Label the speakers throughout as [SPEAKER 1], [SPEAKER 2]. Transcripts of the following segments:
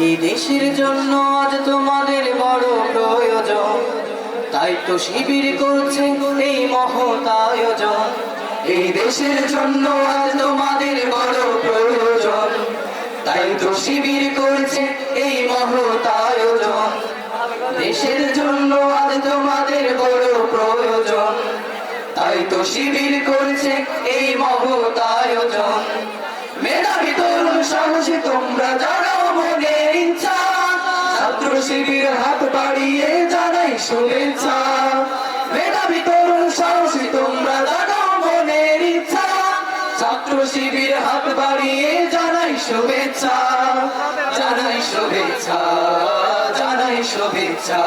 [SPEAKER 1] এই দেশের জন্য আজ তোমাদের বড় প্রয়োজন, তাই তো শিবির করছে এই মহৎ আয়োজন। এই দেশের জন্য আজ তোমাদের বড় প্রয়োজন, তাই তো শিবির করছে এই মহৎ আয়োজন। দেশের জন্য আজ তোমাদের বড় প্রয়োজন, তাই তো শিবির করছে এই মহৎ আয়োজন। মেধাবী তরুণ সাহসী তোমরা জানাও মনের ইচ্ছা, ছাত্র শিবির হাত বাড়িয়ে জানাই শুভেচ্ছা। মেধাবী তরুণ সাহসী তোমরা জানাও মনের ইচ্ছা, ছাত্র শিবির হাত বাড়িয়ে জানাই শুভেচ্ছা। জানাই শুভেচ্ছা, জানাই শুভেচ্ছা,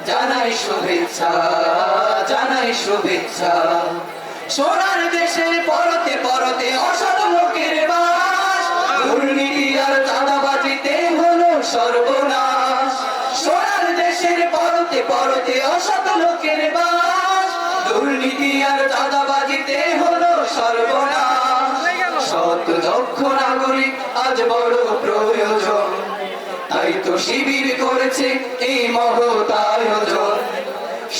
[SPEAKER 1] জানাই শুভেচ্ছা, জানাই শুভেচ্ছা। সোনার দেশে পরতে পরতে অসৎ লোকের বাস, দুর্নীতি আর চাঁদাবাজিতে হলো সর্বনাশ। সোনার দেশের পরতে পরতে অসৎ লোকের বাস, দুর্নীতি আর চাঁদাবাজিতে হলো সর্বনাশ। সৎ দক্ষ নাগরিক আজ বড় প্রয়োজন, তাই তো শিবির করেছে এই মহৎ আয়োজন।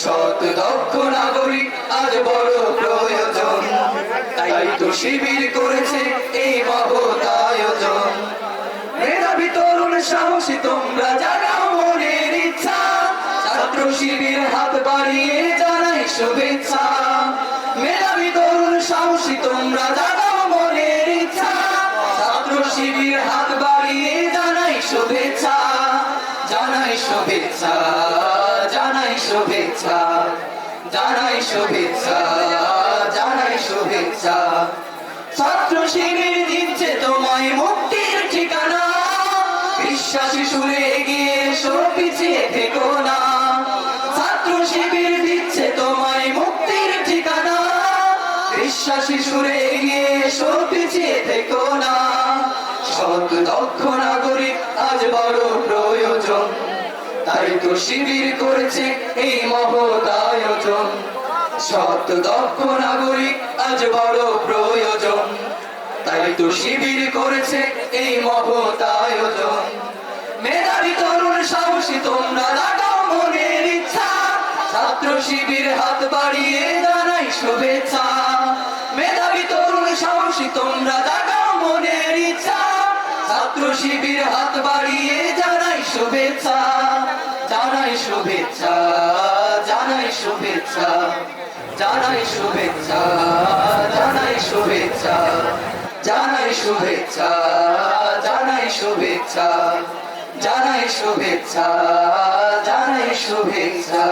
[SPEAKER 1] সৎ দক্ষ নাগরিক আজ বড় প্রয়োজন, তাই তো শিবির করেছে এই মহৎ আয়োজন। মেধাবী তরুণ সাহসী তোমরা জাগাও মনের ইচ্ছা, ছাত্র শিবির হাত বাড়িয়ে জানাই শুভেচ্ছা। মেধাবী তরুণ সাহসী তোমরা জাগাও মনের ইচ্ছা, ছাত্র শিবির হাত বাড়িয়ে জানাই শুভেচ্ছা। জানাই শুভেচ্ছা, জানাই শুভেচ্ছা, জানাই শুভেচ্ছা, জানাই শুভেচ্ছা। ছাত্র শিবির দিচ্ছে তোমায় মুক্তির ঠিকানা, বিশ্বাসী সুরে এগিয়ে এসো পিছিয়ে থেকো না। ছাত্র শিবির দিচ্ছে তোমায় মুক্তির ঠিকানা, বিশ্বাসী সুরে এগিয়ে এসো পিছিয়ে থেকো না। সৎ দক্ষ নাগরিক আজ বড় প্রয়োজন, তাই তো শিবির করেছে এই মহৎ আয়োজন। সৎ দক্ষ নাগরিক আজ বড় প্রয়োজন, তাই তো শিবির করেছে এই মহৎ আয়োজন। মেধাবী তরুণ সাহসী তোমরা লাগাও মনের ইচ্ছা, ছাত্র শিবির হাত বাড়িয়ে জানাই শুভেচ্ছা। মেধাবী তরুণ সাহসী তোমরা লাগাও মনের ইচ্ছা, ছাত্র শিবির হাত বাড়িয়ে জানাই শুভেচ্ছা। জানাই শুভেচ্ছা, জানাই শুভেচ্ছা, জানাই শুভেচ্ছা, জানাই শুভেচ্ছা, জানাই শুভেচ্ছা, জানাই শুভেচ্ছা, জানাই শুভেচ্ছা, জানাই শুভেচ্ছা।